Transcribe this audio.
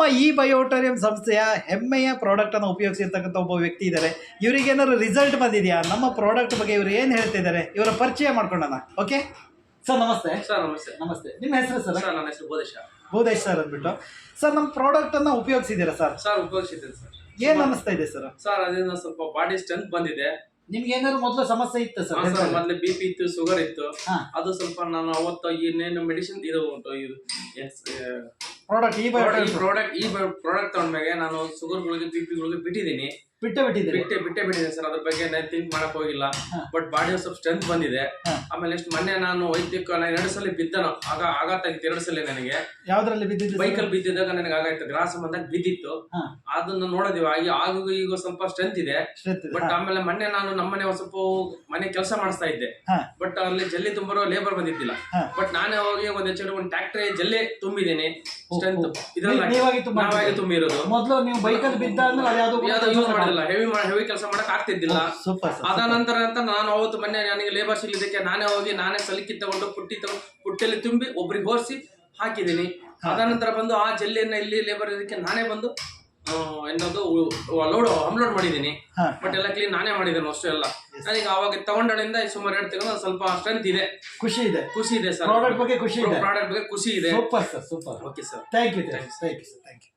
ನಮ್ಮ ಈ ಬಯೋಟೋರಿಯಂ ಸಂಸ್ಥೆಯ ಹೆಮ್ಮೆಯ ಪ್ರಾಡಕ್ಟ್ ಅನ್ನು ಉಪಯೋಗಿಸಿರ್ತಕ್ಕಂಥ ಒಬ್ಬ ವ್ಯಕ್ತಿ ಇದ್ದಾರೆ. ಇವರಿಗೆ ಏನಾದ್ರು ರಿಸಲ್ಟ್ ಬಂದಿದೆಯಾ, ನಮ್ಮ ಪ್ರಾಡಕ್ಟ್ ಬಗ್ಗೆ ಇವರು ಏನು ಹೇಳ್ತಿದ್ದಾರೆ, ಇವರ ಪರಿಚಯ ಮಾಡ್ಕೊಳ್ಳೋಣ. ಓಕೆ ಸರ್, ನಮಸ್ತೆ. ಸರ್ ನಮಸ್ತೆ. ನಮಸ್ತೆ. ನಿಮ್ಮ ಹೆಸರು ಸರ್? ನನ್ನ ಹೆಸರು ಭೂದೇಶ್ ಸರ್ ಅಂದ್ಬಿಟ್ಟು. ಸರ್, ನಮ್ಮ ಪ್ರಾಡಕ್ಟ್ ಅನ್ನ ಉಪಯೋಗಿಸಿದ್ದೀರಾ ಸರ್? ಉಪಯೋಗಿಸಿದ್ದೇನೆ ಸರ್. ಏನ್ ಅನಿಸ್ತಾ ಇದೆ ಸರ್? ಸರ್ ಅದರಿಂದ ಸ್ವಲ್ಪ ಬಾಡಿ ಸ್ಟ್ರೆಂತ್ ಬಂದಿದೆ. ನಿಮ್ಗೆ ಏನಾದ್ರು ಮೊದಲು ಸಮಸ್ಯೆ ಇತ್ತು ಸರ್? ಮೊದಲು BP ಇತ್ತು, ಶುಗರ್ ಇತ್ತು. ಅದು ಸ್ವಲ್ಪ ನಾನು ಅವತ್ತು ಇನ್ನೇನು ಮೆಡಿಸಿನ್ ಇದು ಪ್ರಾಡಕ್ಟ್ ತಗೊಂಡ್ಮೇಲೆ ನಾನು ಶುಗರ್ಗಳಿಗೆ BP ಬಿಟ್ಟಿದ್ದೀನಿ. ಬಿಟ್ಟಿದ್ದೀನಿ ಸರ್. ಅದ್ರ ಬಗ್ಗೆ ನಾನು ಥಿಂಕ್ ಮಾಡಕ್ ಹೋಗಿಲ್ಲ. ಬಟ್ ಬಾಡಿ ಸ್ವಲ್ಪ ಸ್ಟ್ರೆಂತ್ ಬಂದಿದೆ. ಆಮೇಲೆ ನೆಕ್ಸ್ಟ್ ಮೊನ್ನೆ ನಾನು ವೈದ್ಯಕ್ಕೆ 2 ಸಲ ಬಿದ್ದನು. ಆಘಾತ ಆಗಿತ್ತು 2 ಸಲ ನನಗೆ. ಯಾವ್ದ್ರಲ್ಲಿ ಬಿದ್ದಿದ್ದು? ಬೈಕಲ್ಲಿ ಬಿದ್ದಿದ್ದಾಗ ನನಗೆ ಆಗಾಯ್ತು. ಗ್ರಾಸ ಬಂದಾಗ ಬಿದ್ದಿತ್ತು. ಅದನ್ನ ನೋಡಿದೀವಿ. ಈಗ ಸ್ವಲ್ಪ ಸ್ಟ್ರೆಂತ್ ಇದೆ. ಬಟ್ ಆಮೇಲೆ ಮೊನ್ನೆ ನಾನು ನಮ್ಮನೆ ಸ್ವಲ್ಪ ಮನೆ ಕೆಲಸ ಮಾಡಿಸ್ತಾ ಇದ್ದೆ. ಬಟ್ ಅಲ್ಲಿ ಜಲ್ಲಿ ತುಂಬರೋ ಲೇಬರ್ ಬಂದಿದ್ದಿಲ್ಲ. ಬಟ್ ನಾನೇ ಹೋಗಿ ಒಂದು ಟ್ಯಾಕ್ಟ್ರಿ ಜಲ್ಲಿ ತುಂಬಿದ್ದೀನಿ. ಸ್ಟ್ರೆಂತ್ ಇದ್ರಲ್ಲಿ ತುಂಬಿರೋದು. ಮೊದಲು ನೀವು ಬೈಕಲ್ಲಿ ಬಿದ್ದಾಗ ಯೂಸ್ ಮಾಡಿಲ್ಲ. ಹೆವಿ ಕೆಲಸ ಮಾಡಕ್ ಆಗ್ತಿದ್ದಿಲ್ಲ. ಅದ ನಂತರ ಅಂತ ನಾನು ಅವತ್ತು ಮೊನ್ನೆ ನನಗೆ ಲೇಬರ್ ಸಿಗ್ಲಿದ್ದಕ್ಕೆ ನಾನೇ ಸಲಿಕಿ ತಗೊಂಡು ಪುಟ್ಟಿಯಲ್ಲಿ ತುಂಬಿ ಒಬ್ರಿಗೆ ಹೋರಿಸಿ ಹಾಕಿದ್ದೀನಿ. ಅದ ನಂತರ ಬಂದು ಆ ಜಲ್ಲಿಯನ್ನ ಇಲ್ಲಿ ಲೇಬರ್ ಇದಕ್ಕೆ ನಾನೇ ಬಂದು ಏನದು ಅನ್ಲೋಡ್ ಮಾಡಿದ್ದೀನಿ. ಬಟ್ ಎಲ್ಲ ಕ್ಲೀನ್ ನಾನೇ ಮಾಡಿದ್ದೇನೆ ಅಷ್ಟು ಎಲ್ಲ. ನನಗೆ ಅವಾಗ ತಗೊಂಡಳಿಂದ ಸುಮಾರು 2 ತಿಂಗಳು ಸ್ವಲ್ಪ ಸ್ಟ್ರೆಂತ್ ಇದೆ. ಖುಷಿ ಇದೆ ಸರ್. ಪ್ರಾಡಕ್ಟ್ ಬಗ್ಗೆ ಖುಷಿ ಇದೆ. Super sir, super. Okay sir, thank you.